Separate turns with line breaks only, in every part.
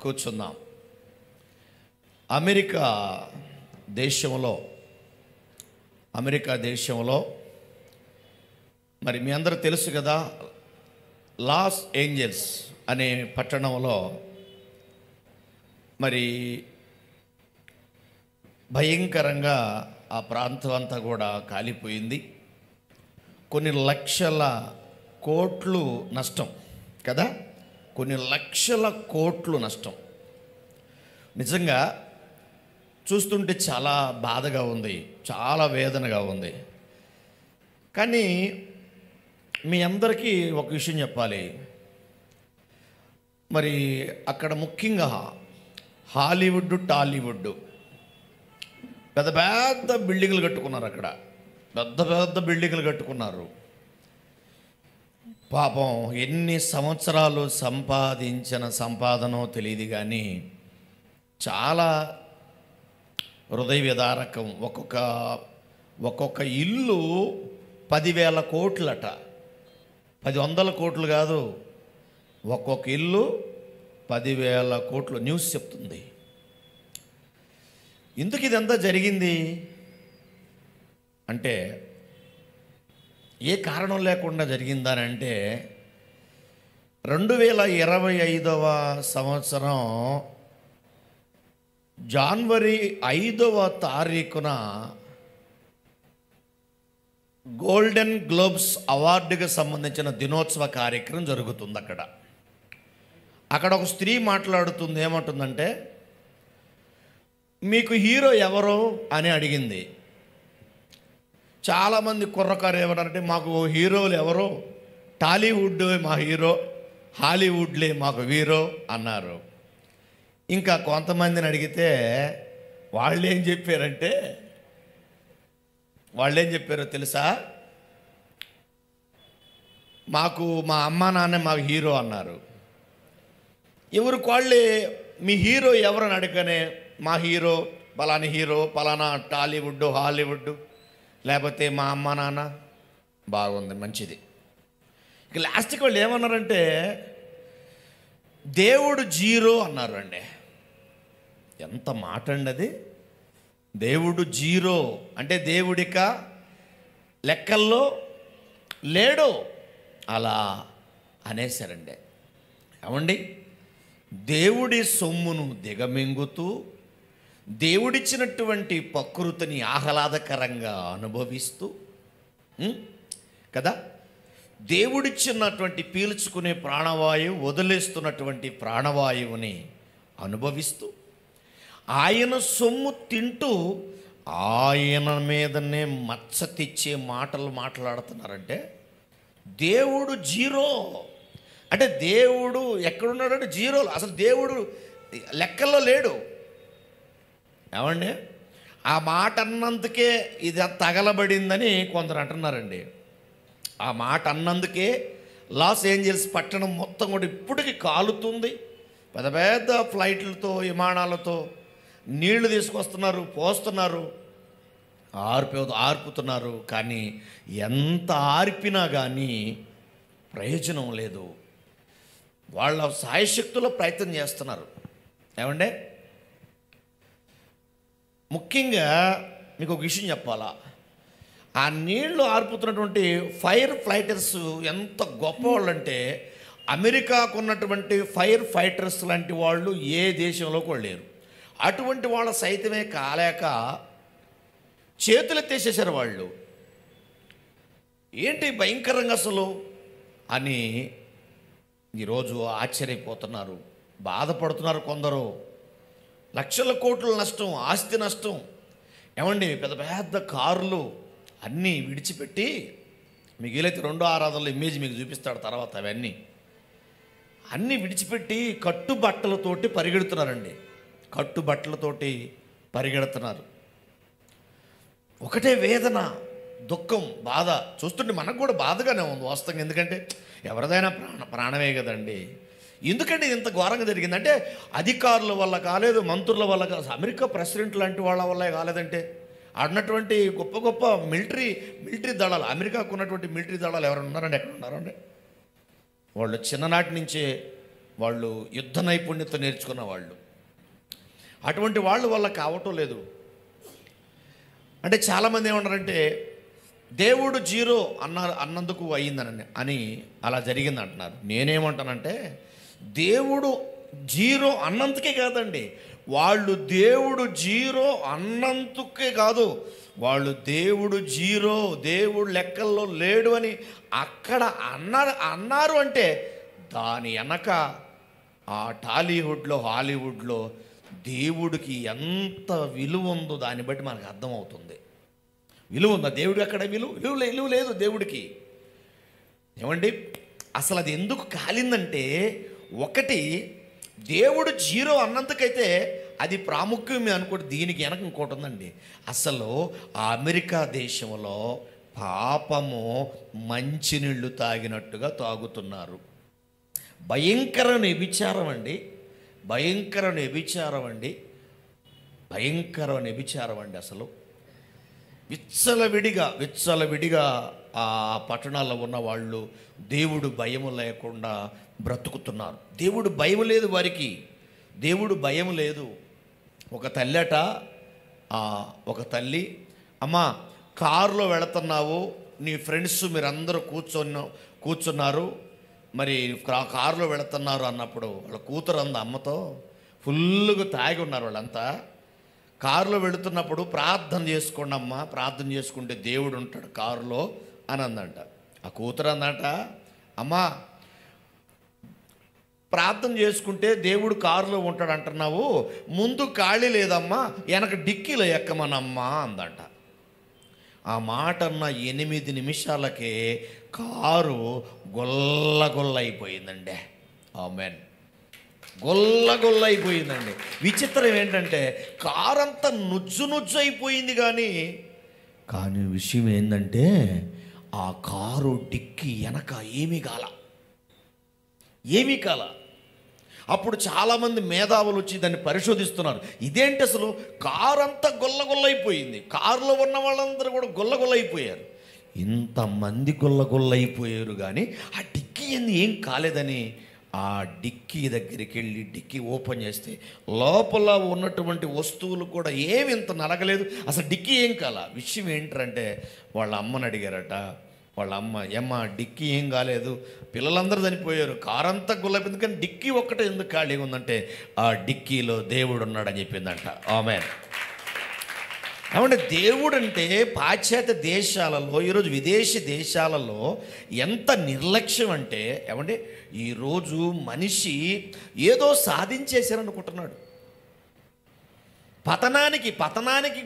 కూర్చుందాం. అమెరికా దేశంలో మరి మీ అందరూ తెలుసు కదా, లాస్ ఏంజల్స్ అనే పట్టణంలో మరి భయంకరంగా ఆ ప్రాంతం అంతా కూడా కాలిపోయింది. కొన్ని లక్షల కోట్లు నష్టం కదా, కొన్ని లక్షల కోట్లు నష్టం. నిజంగా చూస్తుంటే చాలా బాధగా ఉంది, చాలా వేదనగా ఉంది. కానీ మీ అందరికీ ఒక విషయం చెప్పాలి. మరి అక్కడ ముఖ్యంగా హాలీవుడ్, టాలీవుడ్ పెద్ద పెద్ద బిల్డింగ్లు కట్టుకున్నారు. అక్కడ పెద్ద పెద్ద బిల్డింగ్లు కట్టుకున్నారు. పాపం ఎన్ని సంవత్సరాలు సంపాదించిన సంపాదనో తెలియదు కానీ చాలా హృదయ విదారకం. ఒక్కొక్క ఇల్లు 10,000 కోట్లట, 100 కోట్లు కాదు, ఒక్కొక్క ఇల్లు 10,000 కోట్లు న్యూస్ చెప్తుంది. ఎందుకు ఇదంతా జరిగింది అంటే, ఏ కారణం లేకుండా జరిగిందనంటే 2025వ సంవత్సరం జనవరి 5వ తారీఖున గోల్డెన్ గ్లోబ్స్ అవార్డుకి సంబంధించిన దినోత్సవ కార్యక్రమం జరుగుతుంది. అక్కడ ఒక స్త్రీ మాట్లాడుతుంది. ఏమంటుందంటే, మీకు హీరో ఎవరు అని అడిగింది. చాలామంది కుర్రకారు ఏమన్నారంటే, మాకు హీరోలు ఎవరు, టాలీవుడ్ మా హీరో, హాలీవుడ్లే మాకు హీరో అన్నారు. ఇంకా కొంతమందిని అడిగితే వాళ్ళు ఏం చెప్పారో తెలుసా, మాకు మా అమ్మా నాన్నే మాకు హీరో అన్నారు. ఎవరికి వాళ్ళే మీ హీరో ఎవరని అడగనే మా హీరో పలానా హీరో, పలానా టాలీవుడ్, హాలీవుడ్, లేకపోతే మా అమ్మ నాన్న. బాగుంది, మంచిది. ఇక లాస్ట్కి వాళ్ళు ఏమన్నారంటే దేవుడు జీరో అన్నారు అండి. ఎంత మాట అండి అది. దేవుడు జీరో అంటే దేవుడిక లెక్కల్లో లేడు అలా అనేసారండి. ఏమండి, దేవుడి సొమ్మును దిగమింగుతూ దేవుడిచ్చినటువంటి ప్రకృతిని ఆహ్లాదకరంగా అనుభవిస్తూ కదా, దేవుడిచ్చినటువంటి పీల్చుకునే ప్రాణవాయువు, వదిలేస్తున్నటువంటి ప్రాణవాయువుని అనుభవిస్తూ ఆయన సొమ్ము తింటూ ఆయన మీదనే మచ్చ తెచ్చే మాటలు మాట్లాడుతున్నారంటే దేవుడు జీరో అంటే దేవుడు ఎక్కడున్నాడంటే జీరోలో, అసలు దేవుడు లెక్కల్లో లేడు. ఏమండి, ఆ మాట అన్నందుకే ఇది తగలబడిందని కొందరు అంటున్నారండి. ఆ మాట అన్నందుకే లాస్ ఏంజల్స్ పట్టణం మొత్తం కూడా ఇప్పటికీ కాలుతుంది. పెద్ద పెద్ద ఫ్లైట్లతో, విమానాలతో నీళ్లు తీసుకొస్తున్నారు, పోస్తున్నారు, ఆర్పుతున్నారు. కానీ ఎంత ఆర్పినా కానీ ప్రయోజనం లేదు. వాళ్ళ సాయశక్తులో ప్రయత్నం చేస్తున్నారు. ఏమంటే, ముఖ్యంగా మీకు ఒక విషయం చెప్పాలా, ఆ నీళ్లు ఆర్పుతున్నటువంటి ఫైర్ ఫైటర్స్ ఎంత గొప్పవాళ్ళు అంటే, అమెరికాకు ఉన్నటువంటి ఫైర్ ఫైటర్స్ లాంటి వాళ్ళు ఏ దేశంలో కూడా లేరు. అటువంటి వాళ్ళ సైతమే కాలేక చేతులెత్తేసేసారు వాళ్ళు. ఏంటి భయంకరంగా అసలు అని ఈరోజు ఆశ్చర్యపోతున్నారు, బాధపడుతున్నారు. కొందరు లక్షల కోట్ల నష్టం, ఆస్తి నష్టం. ఏమండి, పెద్ద పెద్ద కార్లు అన్నీ విడిచిపెట్టి, మీకు వీలైతే 2 ఆరాధనలో ఇమేజ్ మీకు చూపిస్తాడు తర్వాత, అన్నీ విడిచిపెట్టి కట్టుబట్టలతోటి పరిగెడుతున్నారండి. కట్టుబట్టలతోటి పరిగెడుతున్నారు. ఒకటే వేదన, దుఃఖం, బాధ. చూస్తుంటే మనకు కూడా బాధగానే ఉంది వాస్తవంగా. ఎందుకంటే ఎవరిదైనా ప్రాణమే కదండి. ఎందుకంటే ఇంత ఘోరంగా జరిగిందంటే అధికారుల వల్ల కాలేదు, మంత్రుల వల్ల కాదు, అమెరికా ప్రెసిడెంట్ లాంటి వాళ్ళ వల్లే కాలేదంటే ఆడినటువంటి గొప్ప గొప్ప మిలిటరీ దళాలు, అమెరికాకు ఉన్నటువంటి మిలిటరీ దళాలు ఎవరైనా ఉన్నారండి? ఎక్కడ ఉన్నారండి? వాళ్ళు చిన్ననాటి నుంచే వాళ్ళు యుద్ధ నైపుణ్యత నేర్చుకున్న వాళ్ళు. అటువంటి వాళ్ళు వల్ల కావటం లేదు. అంటే చాలామంది ఏమన్నారంటే దేవుడు జీరో అన్నందుకు అయ్యిందని అని అలా జరిగింది అంటున్నారు. నేనేమంటానంటే దేవుడు జీరో అన్నందుకే కాదండి, వాళ్ళు దేవుడు జీరో అన్నందుకే కాదు, వాళ్ళు దేవుడు జీరో, దేవుడు లెక్కల్లో లేడు అని అక్కడ అన్నారు అంటే దాని వెనక ఆ టాలీవుడ్లో హాలీవుడ్లో దేవుడికి ఎంత విలువ ఉందో దాన్ని బట్టి మనకు అర్థమవుతుంది. విలువ ఉందా దేవుడికి? అక్కడ విలువ లేదు దేవుడికి. ఏమండి, అసలు అది ఎందుకు కాలిందంటే, ఒకటి దేవుడు జీరో అన్నందుకైతే అది ప్రాముఖ్యం అనుకోండి. దీనికి వెనక ఇంకోటి ఉందండి. అసలు ఆ అమెరికా దేశంలో పాపము మంచినీళ్ళు తాగినట్టుగా తాగుతున్నారు. భయంకరమైన వ్యభిచారం అండి, భయంకరమైన వ్యభిచారం అండి. అసలు విచ్చలవిడిగా ఆ పట్టణాల్లో ఉన్న వాళ్ళు దేవుడు భయం లేకుండా బ్రతుకుతున్నారు. దేవుడు భయం లేదు వారికి, దేవుడు భయం లేదు. ఒక తల్లి, అమ్మా కారులో వెళుతున్నావు, నీ ఫ్రెండ్స్ మీరందరూ కూర్చున్నారు, మరి కారులో వెళుతున్నారు అన్నప్పుడు వాళ్ళ కూతురు అంది అమ్మతో, ఫుల్గా తాగి ఉన్నారు వాళ్ళంతా. కారులో వెళుతున్నప్పుడు ప్రార్థన చేసుకోండి అమ్మ, ప్రార్థన చేసుకుంటే దేవుడు ఉంటాడు కారులో అని అందంట. ఆ కూతురు అందంట, అమ్మా ప్రార్థన చేసుకుంటే దేవుడు కారులో ఉంటాడు అంటున్నావు, ముందు ఖాళీ లేదమ్మా, వెనక డిక్కీలో ఎక్కమనమ్మా అందంట. ఆ మాట అన్న 8 నిమిషాలకే కారు గొల్ల అయిపోయిందండి. ఆమేన్. గొల్ల అయిపోయిందండి. విచిత్రం ఏంటంటే కారంతా నుజ్జు అయిపోయింది. కానీ విషయం ఏంటంటే ఆ కారు డిక్కీ వెనక ఏమీ కాల. అప్పుడు చాలామంది మేధావులు వచ్చి దాన్ని పరిశోధిస్తున్నారు. ఇదేంటి అసలు కారంతా గొల్ల అయిపోయింది, కారులో ఉన్న వాళ్ళందరూ కూడా గొల్ల అయిపోయారు. ఇంతమంది గొల్ల అయిపోయారు కానీ ఆ డిక్కీ ఏం కాలేదని ఆ డిక్కీ దగ్గరికి వెళ్ళి డిక్కీ ఓపెన్ చేస్తే లోపల ఉన్నటువంటి వస్తువులు కూడా ఏమి ఇంత నలగలేదు, అసలు డిక్కీ ఏం కాల. విషయం ఏంటంటే వాళ్ళ అమ్మని అడిగారట. వాళ్ళ అమ్మ డిక్కీ ఏం కాలేదు, పిల్లలందరూ చనిపోయారు, కారంతా గుల్లైపోయింది, కానీ డిక్కీ ఒక్కటే ఎందుకు ఖాళీగా ఉందంటే ఆ డిక్కీలో దేవుడు ఉన్నాడని చెప్పిందంట. ఆమేన్. ఏమంటే దేవుడు అంటే పాశ్చాత్య దేశాలలో, ఈరోజు విదేశీ దేశాలలో ఎంత నిర్లక్ష్యం అంటే, ఏమంటే ఈరోజు మనిషి ఏదో సాధించేశారనుకుంటున్నాడు. పతనానికి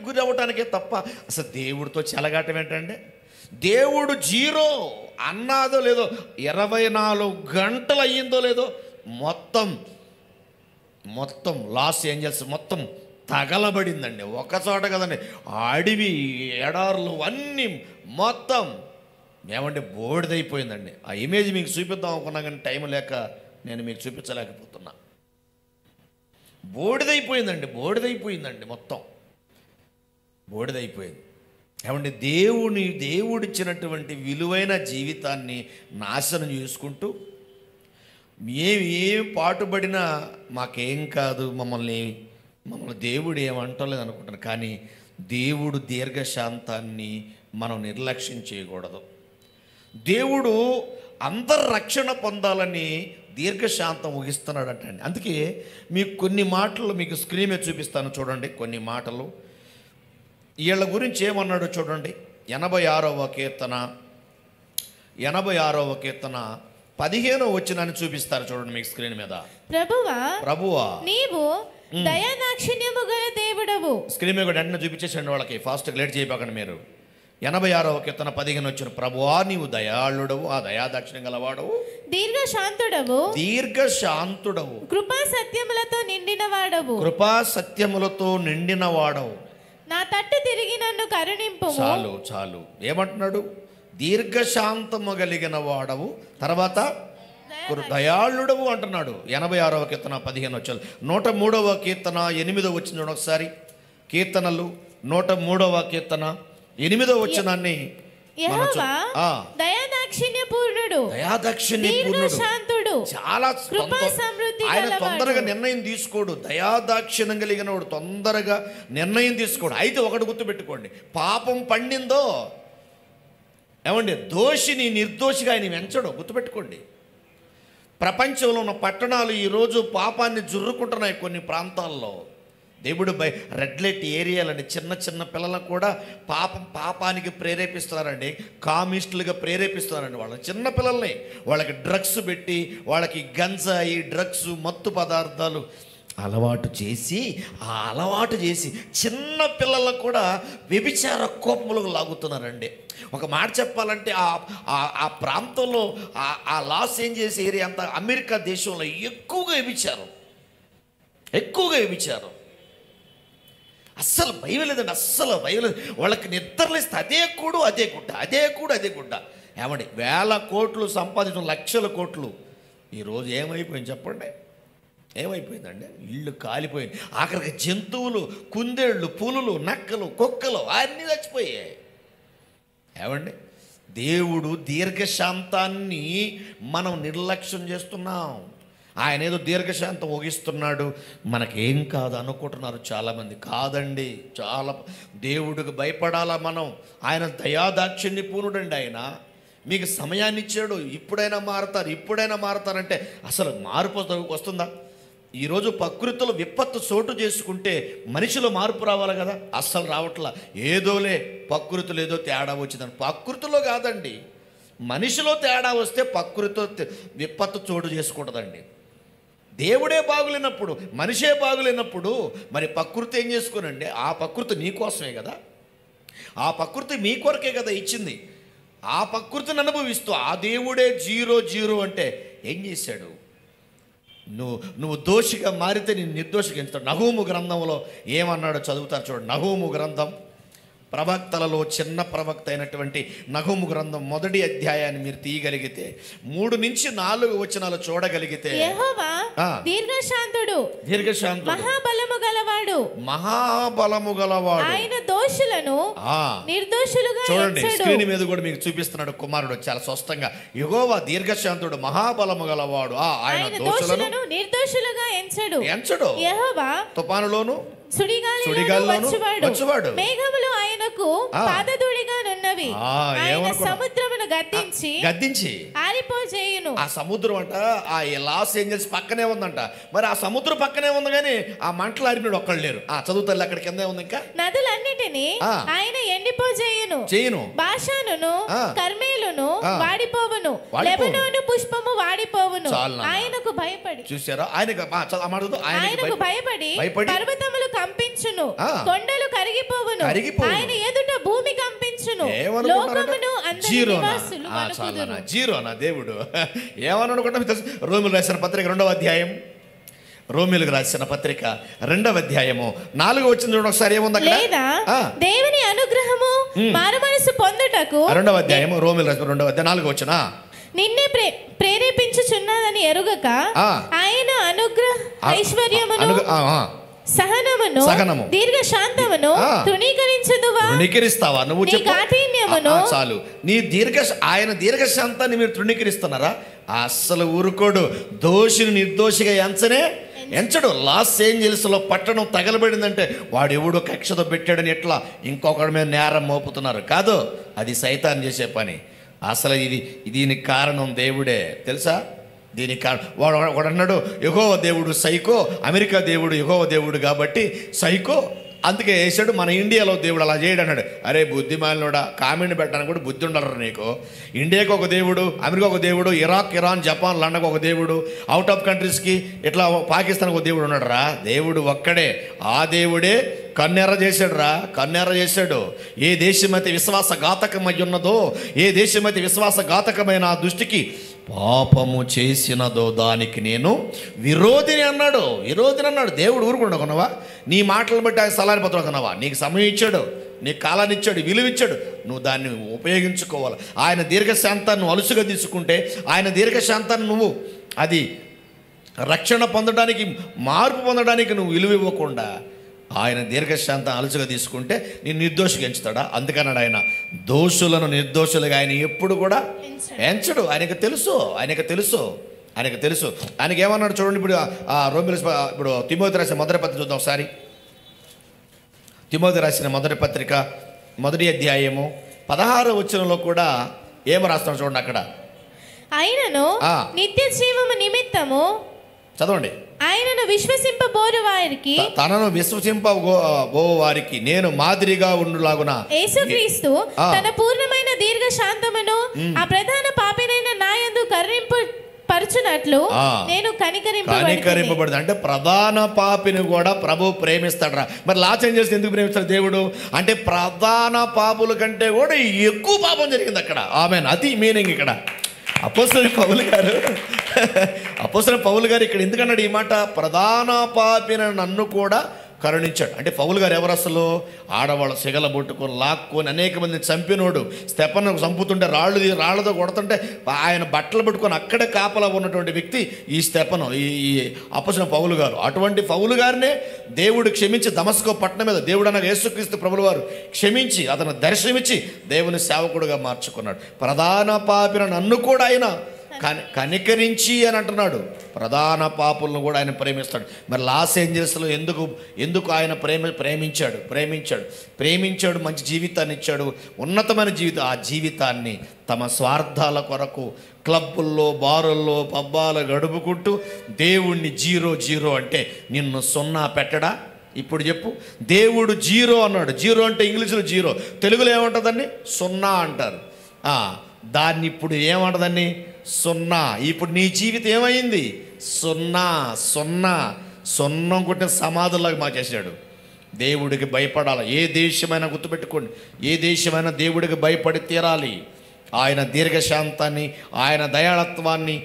గురి అవ్వటానికే తప్ప అసలు దేవుడితో చెలగాటం ఏంటంటే, దేవుడు జీరో అన్నాదో లేదో, 24 గంటలు అయ్యిందో లేదో, మొత్తం లాస్ ఏంజల్స్ మొత్తం తగలబడిందండి. ఒకచోట కదండి, అడవి ఎడారులు అన్నీ మొత్తం ఏమంటే బోడిదైపోయిందండి. ఆ ఇమేజ్ మీకు చూపిద్దాం అనుకున్నా కానీ టైం లేక నేను మీకు చూపించలేకపోతున్నా. బోడిదైపోయిందండి, మొత్తం బోడిదైపోయింది. ఏమంటే దేవుడిచ్చినటువంటి విలువైన జీవితాన్ని నాశనం చేసుకుంటూ ఏం పాటుపడినా మాకేం కాదు, మమ్మల్ని దేవుడు ఏమంటలేదు అనుకుంటాను. కానీ దేవుడు దీర్ఘశాంతాన్ని మనం నిర్లక్ష్యం చేయకూడదు. దేవుడు అందరు రక్షణ పొందాలని దీర్ఘశాంతం ఊహిస్తున్నాడంటండి. అందుకే మీకు కొన్ని మాటలు మీకు స్క్రీన్ మీద చూపిస్తాను చూడండి. కొన్ని మాటలు వీళ్ళ గురించి ఏమన్నాడో చూడండి. 86వ కీర్తన 15వ వచనాన్ని చూపిస్తారు చూడండి మీకు స్క్రీన్ మీద. ప్రభువా నీవు దయాదాక్షిణ్యము గల దేవుడవు. స్క్రీన్ మీద వెంటనే చూపించేసండి వాళ్ళకి, ఫాస్ట్ లేట్ చేయబాకండి మీరు. 86వ కీర్తన 15 వచ్చిన, ప్రభువా నీవు దయాళుడవు, ఆ దయాదాక్షిణ్యం గలవాడవు, దీర్ఘశాంతుడవు, కృపా సత్యములతో నిండిన వాడవు, నా తట్టు తిరిగి నన్ను కరుణింపు. చాలు ఏమంటున్నాడు? దీర్ఘశాంతము కలిగిన వాడవు, తర్వాత దయాళుడవు అంటున్నాడు. 86వ కీర్తన 15 వచ్చారు. 103వ కీర్తన 8 వచ్చింది ఒకసారి. కీర్తనలు 103వ కీర్తన 8వ వచనాన్ని దయాదాక్షిణ్య పూర్ణుడు, చాలా
కృపా సమృద్ధి
ఆయన
గలవాడు.
తొందరగా నిర్ణయం తీసుకోడు. దయాదాక్షిణ్యం కలిగిన వాడు తొందరగా నిర్ణయం తీసుకోడు. అయితే ఒకటి గుర్తుపెట్టుకోండి, పాపం పండిందో ఏమండి, దోషిని నిర్దోషిగా ఆయన వెంచడు. గుర్తుపెట్టుకోండి. ప్రపంచంలో ఉన్న పట్టణాలు ఈరోజు పాపాన్ని జుర్రుకుంటున్నాయి. కొన్ని ప్రాంతాల్లో దేవుడు రెడ్ లైట్ ఏరియాలని చిన్న చిన్న పిల్లలకు కూడా పాపానికి ప్రేరేపిస్తున్నారండి. కామిస్టులుగా ప్రేరేపిస్తున్నారండి వాళ్ళని, చిన్న పిల్లల్ని. వాళ్ళకి డ్రగ్స్ పెట్టి, వాళ్ళకి గంజాయి, డ్రగ్స్, మత్తు పదార్థాలు అలవాటు చేసి చిన్న పిల్లలకు కూడా వ్యభిచార కోపములకు లాగుతున్నారండి. ఒక మాట చెప్పాలంటే ఆ ప్రాంతంలో ఆ లాస్ ఏంజెల్స్ ఏరియా అంతా అమెరికా దేశంలో ఎక్కువగా వ్యభిచారం. అస్సలు భయం లేదండి, అస్సలు భయం లేదు. వాళ్ళకి నిద్రలేస్తే అదే గుడ్డ. ఏమండి, వేల కోట్లు సంపాదించిన, లక్షల కోట్లు. ఈరోజు ఏమైపోయింది చెప్పండి? ఏమైపోయిందండి? ఇళ్ళు కాలిపోయింది. ఆఖరికి జంతువులు, కుందేళ్ళు, పులులు, నక్కలు, కుక్కలు అన్నీ చచ్చిపోయాయి. ఏమండి, దేవుడు దీర్ఘశాంతాన్ని మనం నిర్లక్ష్యం చేస్తున్నాం. ఆయన ఏదో దీర్ఘశాంతం ఊగిస్తున్నాడు, మనకేం కాదు అనుకుంటున్నారు చాలామంది. కాదండి, చాలా దేవుడికి భయపడాలా మనం. ఆయన దయాదాక్షిణ్య పూర్ణుడండి. ఆయన మీకు సమయాన్ని ఇచ్చాడు. ఇప్పుడైనా మారుతారంటే అసలు మార్పు వస్తుందా? ఈరోజు ప్రకృతిలో విపత్తు చోటు చేసుకుంటే మనిషిలో మార్పు రావాలి కదా, అస్సలు రావట్లా. ఏదోలే ప్రకృతిలో ఏదో తేడా వచ్చిందని. ప్రకృతిలో కాదండి, మనిషిలో తేడా వస్తే ప్రకృతితో విపత్తు చోటు చేసుకుంటుందండి. దేవుడే బాగులేనప్పుడు, మనిషే బాగులేనప్పుడు మరి ప్రకృతి ఏం చేసుకోనండి? ఆ ప్రకృతి నీకోసమే కదా, ఆ ప్రకృతి మీ కొరకే కదా ఇచ్చింది. ఆ ప్రకృతిని అనుభవిస్తూ ఆ దేవుడే 0 అంటే ఏం చేశాడు? నువ్వు దోషిగా మారితే నేను నిర్దోషిగా ఎంచుతాడు. నహూము గ్రంథంలో ఏమన్నాడో చదువుతారు చూడండి. నహూము గ్రంథం, ప్రవక్తలలో చిన్న ప్రవక్త అయినటువంటి నహూము గ్రంథం 1వ అధ్యాయాన్ని మీరు తీయగలిగితే 3 నుంచి 4 వచనాలు చూడగలిగితే,
యెహోవా దీర్ఘశాంతుడు,
మహాబలము గలవాడు,
ఆయన దోషులను నిర్దోషులుగా
చూడండి. స్క్రీన్ మీద కూడా మీకు చూపిస్తున్నాడు కుమారుడు చాలా స్పష్టంగా. యెహోవా దీర్ఘశాంతుడు, మహాబలము గలవాడు, ఆయన దోషులను
నిర్దోషులుగా ఎంచడు. యెహోవా
తుఫానులోను
సుడిగాలిలోను వచ్చువాడు. మేఘములు ఆయనకు పాదధూళిగానున్నవి. ఆయన సముద్రమును గద్దించి ఆరిపోజేయును.
ఆ సముద్రం అంట ఆ లాస్ ఏంజల్స్ పక్కనే ఉందంట. మరి ఆ సముద్రం పక్కనే ఉంది కానీ ఆ మంటలు ఆరిపోయాడు ఒక్కళ్ళు లేరు. చదువుతారు అక్కడ కింద ఉంది. ఇంకా నదులన్నిటినీ
ఆయన ఎండిపోజేయును. బాషానును కర్మేలును వాడిపోవును. లెబనోను పుష్పము వాడిపోవును. ఆయనకు భయపడి,
చూసారా, ఆయనకు భయపడి
పర్వతములు కంపించును, కొండలు కరిగిపోవును. ఆయన ఎదుట భూమి కంపించును.
జీరోనా దేవుడు ఏమనుకుంటా? రోమిలకు రాసిన పత్రిక 2వ అధ్యాయం, రోమిలకు రాసిన పత్రిక 2వ అధ్యాయము 4వ వచనం చూడండి ఒకసారి. ఏముంది అక్కడ?
దేవుని అనుగ్రహము మారుమనసు పొందుటకు,
2వ అధ్యాయము రోమిలకు రాసిన 2వ అధ్యాయం 4వ వచనం,
నిన్నే ప్రేరేపించుచున్నదని ఎరుగక ఆయన అనుగ్రహ ఐశ్వర్యమును సహనమును దీర్ఘశాంతమును
తృణీకరిస్తావా? నువ్వు
కాఠిన్యమును
చాలు. ఆయన దీర్ఘశాంతాన్ని మీరు తృణీకరిస్తున్నారా? అస్సలు ఊరుకోడు. దోషిని నిర్దోషిగా ఎంచడు. లాస్ ఏంజెల్స్లో పట్టణం తగలబడిందంటే వాడు ఎవడో కక్షతో పెట్టాడని ఎట్లా ఇంకొకడి మీద నేరం మోపుతున్నారు. కాదు, అది సైతాన్ చేసే పని. అసలు దీనికి కారణం దేవుడే తెలుసా? దీనికి కారణం వాడు అన్నాడు, యెహోవా దేవుడు సైకో, అమెరికా దేవుడు యెహోవా దేవుడు కాబట్టి సైకో, అందుకే వేసాడు. మన ఇండియాలో దేవుడు అలా చేయడు అన్నాడు. అరే బుద్ధిమాలినోడా, కామెంట్ పెట్టడానికి కూడా బుద్ధి ఉండాలి నీకు. ఇండియాకి ఒక దేవుడు, అమెరికా ఒక దేవుడు, ఇరాన్, జపాన్, లండన్కి ఒక దేవుడు, అవుట్ ఆఫ్ కంట్రీస్కి ఇట్లా పాకిస్తాన్కి ఒక దేవుడు ఉన్నాడు రా. దేవుడు ఒక్కడే. ఆ దేవుడే కన్నెర చేశాడు. ఏ దేశమైతే విశ్వాసఘాతకమై ఉన్నదో, ఏ దేశమైతే విశ్వాసఘాతకమైన ఆ దృష్టికి పాపము చేసినదో దానికి నేను విరోధిని అన్నాడు. దేవుడు ఊరుకుండా కొనవా? నీ మాటలు బట్టి ఆయన స్థలాన్ని పత్రుకున్నావా? నీకు సమయం ఇచ్చాడు, నీకు కాలాన్ని ఇచ్చాడు, విలువిచ్చాడు. నువ్వు దాన్ని ఉపయోగించుకోవాలి. ఆయన దీర్ఘశాంతాన్ని నువ్వు అలుసుగా తీసుకుంటే, ఆయన దీర్ఘశాంతాన్ని నువ్వు అది రక్షణ పొందడానికి, మార్పు పొందడానికి నువ్వు విలువ ఇవ్వకుండా ఆయన దీర్ఘశాంతం అలుసుగా తీసుకుంటే నేను నిర్దోషిగా ఎంచుతాడా? అందుకన్నాడు ఆయన దోషులను నిర్దోషులుగా ఆయన ఎప్పుడు కూడా ఎంచడు. ఆయనకు తెలుసు. ఆయనకు తెలుసు. ఆయనకి ఏమన్నాడు చూడండి. ఇప్పుడు తిమోతి రాసిన మొదటి పత్రిక చూద్దాం ఒకసారి. తిమోతి రాసిన మొదటి పత్రిక 1వ అధ్యాయము 16వ వచనంలో కూడా ఏమో రాస్తున్నాడు చూడండి. అక్కడ
ఆయనను నిత్య జీవము నిమిత్తము
చదవండి.
ఆయనను విశ్వసింపబోరు వారికి,
తనను విశ్వసింపబో వారికి నేను మాదిరిగా ఉండులాగున
యేసుక్రీస్తు తన పూర్ణమైన దీర్ఘ శాంతమును ఆ ప్రధాన పాపినైన నాయందు కరుణింపు పరచునట్లు నేను కనికరింపబడింది.
అంటే ప్రధాన పాపిని కూడా ప్రభు ప్రేమిస్తాడు. మరి లా చేంజ్ చేస్తే ఎందుకు ప్రేమిస్తాడు దేవుడు అంటే ప్రధాన పాపుల కంటే కూడా ఎక్కువ పాపం జరిగింది అక్కడ. ఆమెన్. అది మీనింగ్ ఇక్కడ. అపోస్తలుడైన పౌలు గారు ఇక్కడ ఎందుకన్నాడు ఈ మాట? ప్రధాన పాపిన నన్ను కూడా కరుణించాడు. అంటే పౌలు గారు ఎవరు అసలు? ఆడవాళ్ళు సిగల పట్టుకొని లాక్కొని అనేక మందిని చంపినోడు. స్టెఫను చంపుతుంటే రాళ్ళతో కొడుతుంటే ఆయన బట్టలు పట్టుకొని అక్కడే కాపలా ఉన్నటువంటి వ్యక్తి ఈ స్టెఫను, ఈ అపోస్తలుడైన పౌలు గారు. అటువంటి పౌలు గారినే దేవుడు క్షమించి దమస్కో పట్టణం మీద దేవుడు అనగా యేసుక్రీస్తు ప్రభుల వారు క్షమించి అతను దర్శనమిచ్చి దేవుని సేవకుడుగా మార్చుకున్నాడు. ప్రధాన పాపిన నన్ను కూడా ఆయన కనికరించి అని అంటున్నాడు. ప్రధాన పాపులను కూడా ఆయన ప్రేమిస్తాడు. మరి లాస్ ఏంజల్స్లో ఎందుకు ఆయన ప్రేమించాడు మంచి జీవితాన్ని ఇచ్చాడు, ఉన్నతమైన జీవితం. ఆ జీవితాన్ని తమ స్వార్థాల కొరకు క్లబ్బుల్లో బారుల్లో పబ్బాలు గడుపుకుంటూ దేవుణ్ణి 0 అంటే నిన్ను 0 పెట్టడా? ఇప్పుడు చెప్పు. దేవుడు 0 అన్నాడు. 0 అంటే ఇంగ్లీషులో 0, తెలుగులో ఏమంటుందని 0 అంటారు. దాన్ని ఇప్పుడు ఏమంటదని 0. ఇప్పుడు నీ జీవితం ఏమైంది? 0 కొట్టిన సమాధుల్లాగా మార్చేశాడు. దేవుడికి భయపడాలి. ఏ దేశమైనా గుర్తుపెట్టుకోండి, ఏ దేశమైనా దేవుడికి భయపడి తీరాలి. ఆయన దీర్ఘశాంతాన్ని, ఆయన దయాళత్వాన్ని,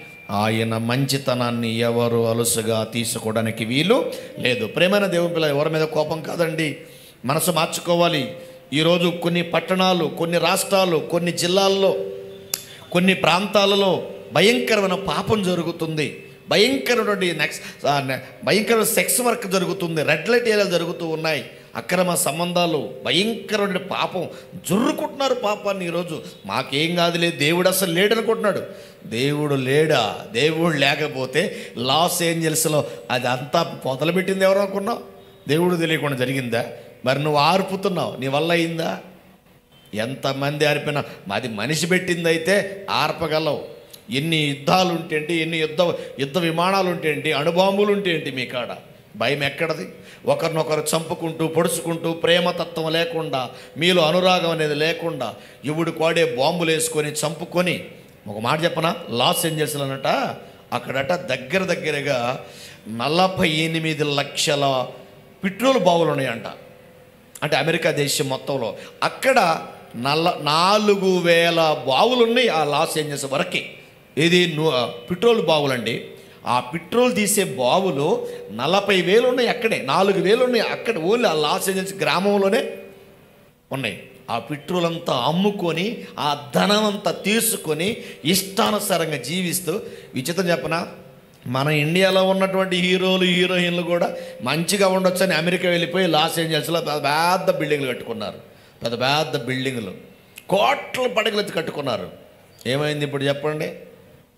ఆయన మంచితనాన్ని ఎవరు అలుసుగా తీసుకోవడానికి వీలు లేదు. ప్రేమైన దేవుని పిల్ల, ఎవరి మీద కోపం కాదండి, మనసు మార్చుకోవాలి. ఈరోజు కొన్ని పట్టణాలు, కొన్ని రాష్ట్రాలు, కొన్ని జిల్లాల్లో, కొన్ని ప్రాంతాలలో భయంకరమైన పాపం జరుగుతుంది. భయంకరమైన సెక్స్ వర్క్ జరుగుతుంది. రెడ్ లైట్ ఏరియాలు జరుగుతూ ఉన్నాయి. అక్రమ సంబంధాలు, భయంకరమైన పాపం జుర్రుకుంటున్నారు పాపాన్ని. ఈరోజు మాకేం కాదులే, దేవుడు అసలు లేడనుకుంటున్నాడు. దేవుడు లేడా? దేవుడు లేకపోతే లాస్ ఏంజల్స్లో అది అంతా మొదలుపెట్టింది ఎవరు అనుకున్నావు? దేవుడు తెలియకుండా జరిగిందా? మరి నువ్వు ఆర్పుతున్నావు, నీ వల్ల అయిందా? ఎంతమంది ఆర్పినా అది మనిషి పెట్టింది అయితే ఆర్పగలవు. ఎన్ని యుద్ధాలు ఉంటేంటి, ఎన్ని యుద్ధ విమానాలు ఉంటేంటి, అణుబాంబులు ఉంటేంటి, మీ కాడ భయం ఎక్కడది? ఒకరినొకరు చంపుకుంటూ పొడుచుకుంటూ ప్రేమతత్వం లేకుండా, మీలో అనురాగం అనేది లేకుండా, ఎవడు కోడే బాంబులు వేసుకొని చంపుకొని. ఒక మాట చెప్పనా, లాస్ ఏంజల్స్లో అన్నట అక్కడట దగ్గరగా 48 లక్షల పెట్రోల్ బావులు ఉన్నాయంట. అంటే అమెరికా దేశం మొత్తంలో అక్కడ 4,000 బావులు ఉన్నాయి ఆ లాస్ ఏంజల్స్ వరకే. ఇది పెట్రోల్ బావులండి. ఆ పెట్రోల్ తీసే బావులు 40,000 ఉన్నాయి అక్కడే, 4,000 ఉన్నాయి అక్కడ, ఓన్లీ ఆ లాస్ ఏంజల్స్ గ్రామంలోనే ఉన్నాయి. ఆ పెట్రోల్ అంతా అమ్ముకొని ఆ ధనం అంతా తీసుకొని ఇష్టానుసారంగా జీవిస్తూ, విచిత్రం చెప్పనా, మన ఇండియాలో ఉన్నటువంటి హీరోలు హీరోయిన్లు కూడా మంచిగా ఉండొచ్చని అమెరికా వెళ్ళిపోయి లాస్ ఏంజల్స్లో పెద్ద బిల్డింగ్లు కట్టుకున్నారు. పెద్ద బిల్డింగులు కోట్ల పడగలెత్తి కట్టుకున్నారు. ఏమైంది ఇప్పుడు చెప్పండి?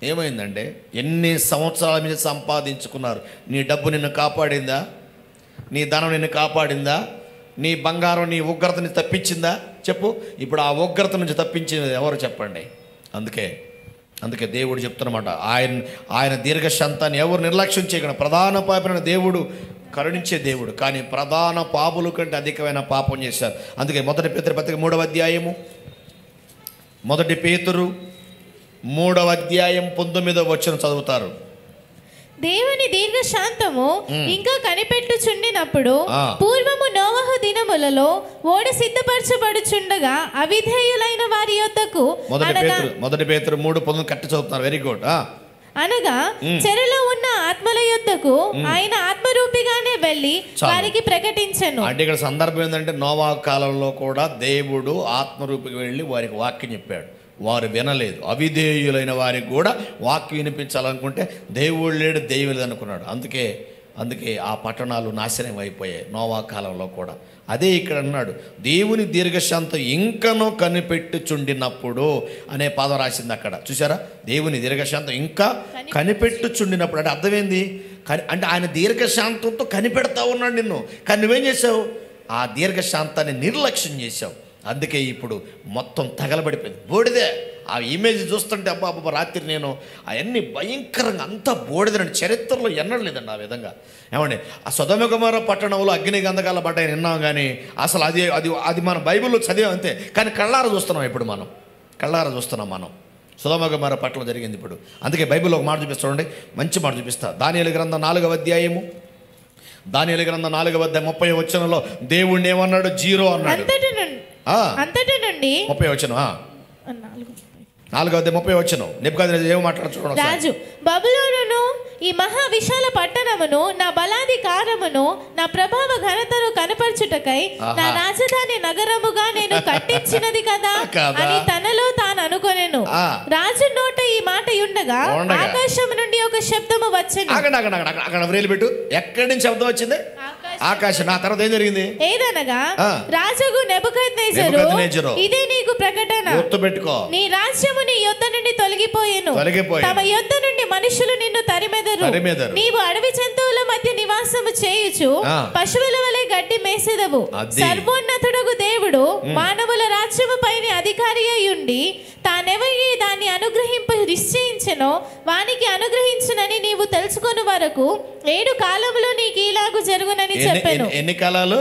ఏమైందంటే ఎన్ని సంవత్సరాల మీద సంపాదించుకున్నారు. నీ డబ్బు నిన్ను కాపాడిందా? నీ ధనం నిన్ను కాపాడిందా? నీ బంగారం నీ ఉగ్రతని తప్పించిందా? చెప్పు. ఇప్పుడు ఆ ఉగ్రత నుంచి తప్పించినది ఎవరు చెప్పండి? అందుకే దేవుడు చెప్తున్నమాట, ఆయన దీర్ఘశాంతాన్ని ఎవరు నిర్లక్ష్యం చేయకుండా. ప్రధాన పాపిన దేవుడు కరుణించే దేవుడు, కానీ ప్రధాన పాపుల కంటే అధికమైన పాపం చేశారు. అందుకే 1 పేతురు పత్రిక 3వ అధ్యాయము 1 పేతురు 3వ అధ్యాయం 19వ వచనం చదువుతారు.
దేవుని దీర్ఘశాంతము ఇంకా కనిపెట్టుచుండినప్పుడు పూర్వము నోవహు దినములలో ఓడ సిద్ధపరచబడుచుండగా అవిధేయులైన వారి యొద్దకు,
1 పేతురు 3:19 కట్టి చదువుతున్నారు. Very good.
అనగా చెరలో ఉన్న ఆత్మల యొద్దకు ఆయన ఆత్మరూపిగానే వెళ్ళి వారికి ప్రకటించెను.
అంటే ఇక్కడ సందర్భం ఏంటంటే, నోవహు కాలంలో కూడా దేవుడు ఆత్మరూపిగా వెళ్ళి వారికి వాక్యం చెప్పాడు. వారు వినలేదు. అవిధేయులైన వారికి కూడా వాక్యం వినిపించాలనుకుంటే దేవుడు లేడు, దైవం లేదు అనుకున్నాడు. అందుకే అందుకే ఆ పట్టణాలు నాశనం అయిపోయాయి నోవా కాలంలో కూడా. అదే ఇక్కడ అన్నాడు, దేవుని దీర్ఘశాంతం ఇంకనూ కనిపెట్టుచుండినప్పుడు అనే పదం రాసింది అక్కడ. చూసారా, దేవుని దీర్ఘశాంతం ఇంకా కనిపెట్టుచుండినప్పుడు అంటే అర్థమైంది. అంటే ఆయన దీర్ఘశాంతంతో కనిపెడతా ఉన్నాడు నిన్ను, కానీ నువ్వేం చేసావు? ఆ దీర్ఘశాంతాన్ని నిర్లక్ష్యం చేసావు. అందుకే ఇప్పుడు మొత్తం తగలబడిపోయింది, బూడిదే. ఆ ఇమేజ్ చూస్తుంటే అబ్బా అబ్బా రాత్రి నేను అవన్నీ భయంకరంగా అంతా బూడిదని చరిత్రలో ఎన్నడూ లేదండి ఆ విధంగా. ఏమండి, ఆ సొదొమ గొమొర్రా పట్టణంలో అగ్ని గంధకాల పడ్డాయి విన్నాం, కానీ అసలు అది అది అది మన బైబిల్లో చదివాం అంతే, కానీ కళ్ళారా చూస్తున్నాం. ఇప్పుడు మనం కళ్ళారా చూస్తున్నాం మనం సొదొమ గొమొర్రా పట్టణంలో జరిగింది ఇప్పుడు. అందుకే బైబిల్లో ఒక మాట చూపిస్తామండి, మంచి మాట చూపిస్తా. దానియేలు గ్రంథం 4వ అధ్యాయము, దానియేలు గ్రంథం 4వ అధ్యాయం 30వ వచనంలో దేవుణ్ణి ఏమన్నాడు? జీరో అన్నాడు.
అంతటి నుండి
30వ వచనం, 4వ అధ్యాయం 30వ వచనం నెబుకద్నెజరు ఏమో మాట్లాడు చూడండి.
రాజు, బబులోనును ఈ మహా విశాల పట్టణమును నా బలాధికారమును నా ప్రభావ ఘనతను కనపరచుటకై నా రాజధాని నగరముగా నేను కట్టించినది కదా అని తనలో తాను అనుకొనెను. రాజు నోట ఈ మాట ఉండగా ఆకాశం నుండి ఒక శబ్దము వచ్చెను.
అక్కడ వ్రేలు పెట్టు. ఎక్కడి నుంచి శబ్దం వచ్చింది? ఆకాశం. నా తర్వాత ఏం జరిగింది?
ఏదనగా రాజుకు నెబుకద్నెజరు, ఇదే నీకు ప్రకటన,
గుర్తుపెట్టుకో,
నీ రాజ్యము నీ యొద్ద నుండి తొలగిపోయెను, తమ యొద్ద నుండి మనుషులు నిన్ను తరిమెదరు. నీవు అడవి జంతువుల మధ్య నివాసము చేయుచు పశువుల వలె గడ్డి మేసెదవు. సర్వోన్నతుడగు దేవుడు మానవుల రాజ్యము పైన అధికారి అయి ఉండి తానెవరికి దాన్ని అనుగ్రహింప నిశ్చయించెనో వానికి అనుగ్రహించునని నీవు తెలుసుకొను వరకు 7 కాలములో నీకు ఇలాగు జరుగునని చెప్పాను.
ఎన్ని కాలాలు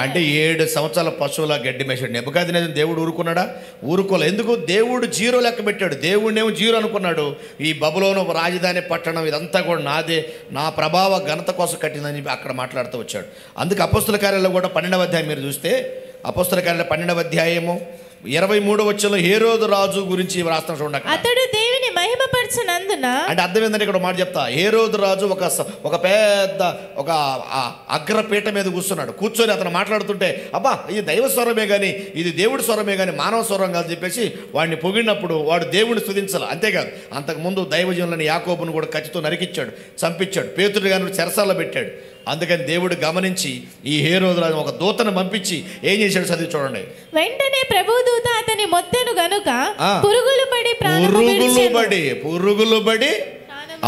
అంటే 7 సంవత్సరాల పశువుల గడ్డి మేసాడు. నెబుకద్నెజరు దేవుడు ఊరుకున్నాడా? ఊరుకోలే. ఎందుకు? దేవుడు జీరో లెక్క పెట్టాడు. దేవుడినేమో జీరో అనుకున్నాడు. ఈ బబులోను రాజధాని పట్టణం ఇదంతా కూడా నాదే, నా ప్రభావ ఘనత కోసం కట్టిందని చెప్పి అక్కడ మాట్లాడుతూ వచ్చాడు. అందుకే అపోస్తల కార్యాల్లో కూడా 12వ అధ్యాయం మీరు చూస్తే, అపోస్తల కార్యాల్లో 12వ అధ్యాయము 23వ వచనంలో హేరోదు రాజు గురించి రాస్తాం చూడండి.
అతడు దేవుని మహిమపరచనందున
అంటే అర్థం ఏంటంటే ఇక్కడ మాట చెప్తా. హేరోదు రాజు ఒక పెద్ద ఒక అగ్రపీఠ మీద కూర్చొని అతను మాట్లాడుతుంటే అబ్బా ఇది దైవ స్వరమే కానీ ఇది దేవుడి స్వరమే కానీ మానవ స్వరం కాదు చెప్పేసి వాడిని పొగిడినప్పుడు వాడు దేవుడిని స్తుతించాలి. అంతేకాదు, అంతకుముందు దైవజనులను యాకోబును కూడా కత్తితో నరికిచ్చాడు, చంపించాడు, పేతురు గారిని చెరసాల్లో పెట్టాడు. అందుకని దేవుడు గమనించి ఈ హేరోదు రాజు ఒక దూతను పంపించి ఏం చేశాడు చదివి చూడండి.
వెంటనే ప్రభుదూత అతని మొత్తెను గనుక పురుగులు పడి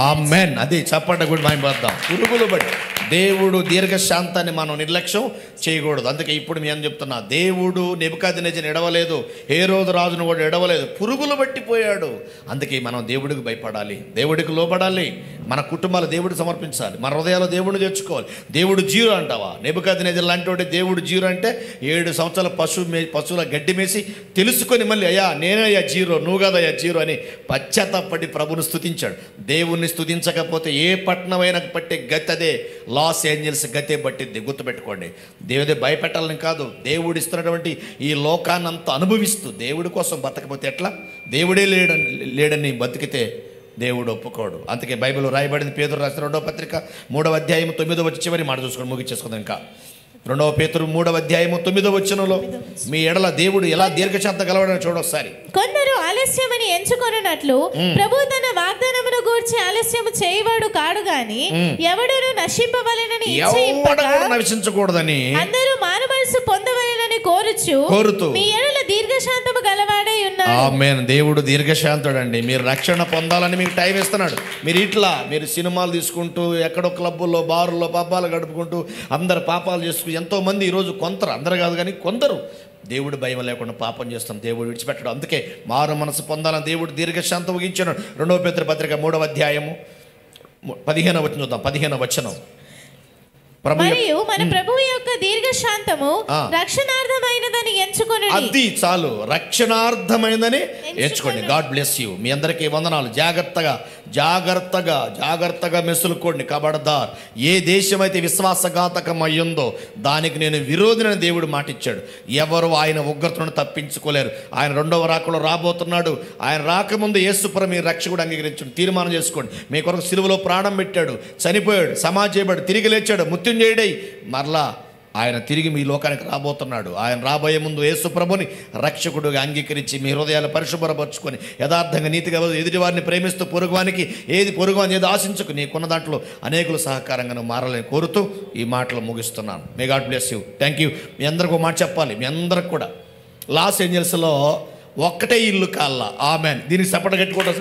ఆమేన్. అది చప్పట కూడా మనం పడదాం. పురుగులు పడి దేవుడు దీర్ఘశాంతాన్ని మనం నిర్లక్ష్యం చేయకూడదు. అందుకే ఇప్పుడు మేము చెప్తున్నా, దేవుడు నెబుకద్నెజరుని ఎడవలేదు, హేరోదు రాజును కూడా ఎడవలేదు, పురుగులు పట్టిపోయాడు. అందుకే మనం దేవుడికి భయపడాలి, దేవుడికి లోబడాలి, మన కుటుంబాలు దేవుడికి సమర్పించాలి, మన హృదయాలు దేవుడిని తెచ్చుకోవాలి. దేవుడు జీరో అంటావా? నెబుకద్నెజరు లాంటి వాడు దేవుడు జీరో అంటే 7 సంవత్సరాల పశువుల గడ్డి మేసి తెలుసుకొని మళ్ళీ అయ్యా నేనయ్యా జీరో, నువ్వు కదయ్యా జీరో అని పశ్చాత్తాపడి ప్రభుని స్తుతించాడు. దేవుణ్ణి స్తుతించకపోతే ఏ పట్టణమైనా పట్టే గతి అదే, లాస్ ఏంజల్స్ గతే పట్టిద్ది. గుర్తుపెట్టుకోండి, దేవుడే భయపెట్టాలని కాదు, దేవుడు ఇస్తున్నటువంటి ఈ లోకాన్ని అంతా అనుభవిస్తూ దేవుడి కోసం బతకపోతే ఎట్లా? దేవుడే లేడని బతికితే దేవుడు ఒప్పుకోడు. అందుకే బైబిల్లో రాయబడింది, పేతురు రాసిన 2వ పత్రిక 3వ అధ్యాయం 9వ వచ్చి చివరి మాట చూసుకొని ముగించేసుకుందాం. ఇంకా 2వ పేతురు 3వ అధ్యాయము 9వ వచనంలో మీ ఎడల దేవుడు ఎలా దీర్ఘశాంతం గలవాడని చూడొకసారి.
కొందరు ఆలస్యమని ఎంచుకొనున్నట్లు ప్రభు తన వాగ్దానమును గూర్చి ఆలస్యము చేయవాడు కాడు గాని ఎవడును నశింపవలెనని
నశించకూడదని అందరూ
మారుమనస్సు పొందవలెనని కోరుతూ మీ ఎడల దీర్ఘశాంతము గలవాడై ఉన్నాడు.
ఆమేన్. దేవుడు దీర్ఘశాంతుడు అండి. మీరు రక్షణ పొందాలని మీకు టైం ఇస్తున్నాడు. మీరు సినిమాలు తీసుకుంటూ ఎక్కడో క్లబ్బుల్లో బారుల్లో పబ్బాలు గడుపుకుంటూ అందరు పాపాలు చేసుకుంటూ ఎంతోమంది ఈరోజు కొందరు, అందరు కాదు కానీ కొందరు దేవుడు భయం లేకుండా పాపం చేస్తాం, దేవుడు విడిచిపెట్టడం. అందుకే మారు మనసు పొందాలని దేవుడు దీర్ఘశాంతం ముగించాడు. 2వ పేతురు పత్రిక 3వ అధ్యాయము 15వ వచనం చూద్దాం. 15వ వచనం.
మరియు మన ప్రభువు యొక్క దీర్ఘశాంతము రక్షణార్థమైనదని ఎంచుకొనుడి.
అది చాలు, రక్షణార్థమైనదని ఎంచుకోండి. God bless you. మీ అందరికీ వందనాలు. జాగ్రత్తగా మెసులుకోండి. కబడదార్, ఏ దేశం అయితే విశ్వాసఘాతకం అయ్యిందో దానికి నేను విరోధినని దేవుడు మాటిచ్చాడు. ఎవరు ఆయన ఉగ్రతను తప్పించుకోలేరు. ఆయన 2వ రాకలో రాబోతున్నాడు. ఆయన రాకముందు యేసుప్రభు మీ రక్షకుడు అంగీకరించండి, తీర్మానం చేసుకోండి. మీ కొరకు సిలువలో ప్రాణం పెట్టాడు, చనిపోయాడు, సమాధి చేయబడి తిరిగి లేచాడు, మృత్యుంజయుడై మరలా ఆయన తిరిగి మీ లోకానికి రాబోతున్నాడు. ఆయన రాబోయే ముందు యేసు ప్రభుని రక్షకుడుగా అంగీకరించి మీ హృదయాలు పరిశుభ్రపరచుకొని యథార్థంగా నీతిగా ఎదుటివారిని ప్రేమిస్తూ పొరుగువానికి పొరుగువాని ఏది ఆశించుకు నీకున్న దాంట్లో అనేకులు సహకారంగా మారాలని కోరుతూ ఈ మాటలు ముగిస్తున్నాను. May God bless you. Thank you. మీ అందరికీ ఒక మాట చెప్పాలి. మీ అందరికి కూడా లాస్ ఏంజల్స్లో ఒక్కటే ఇల్లు కాల్లా. ఆమెన్. దీనికి సపోర్ట్ కట్టుకోవడం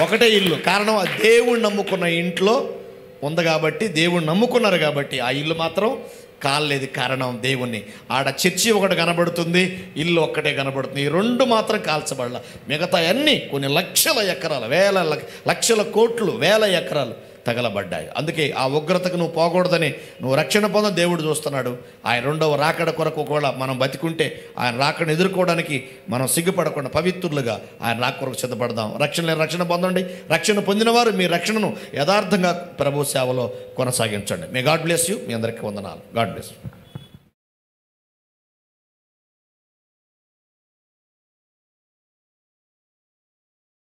ఒకటే ఇల్లు. కారణం ఆ దేవుణ్ణి నమ్ముకున్న ఇంట్లో ఉంది కాబట్టి, దేవుణ్ణి నమ్ముకున్నారు కాబట్టి ఆ ఇల్లు మాత్రం కాలేదు. కారణం దేవుణ్ణి. ఆడ చర్చి ఒకటి కనబడుతుంది, ఇల్లు ఒక్కటే కనబడుతుంది. ఈ రెండు మాత్రం కాల్చబడాల. మిగతా అన్నీ కొన్ని లక్షల ఎకరాలు, లక్షల కోట్లు, వేల ఎకరాలు తగలబడ్డాయి. అందుకే ఆ ఉగ్రతకు నువ్వు పోకూడదని నువ్వు రక్షణ పొంద దేవుడు చూస్తున్నాడు. ఆయన రెండవ రాకడ కొరకు కూడా మనం బతికుంటే ఆయన రాకడను ఎదుర్కోవడానికి మనం సిగ్గుపడకుండా పవిత్రులుగా ఆయన రాక కొరకు సిద్ధపడదాం. రక్షణ పొందండి. రక్షణ పొందిన వారు మీ రక్షణను యథార్థంగా ప్రభు సేవలో కొనసాగించండి. May God bless you. మీ అందరికీ వందనాలు. God bless you.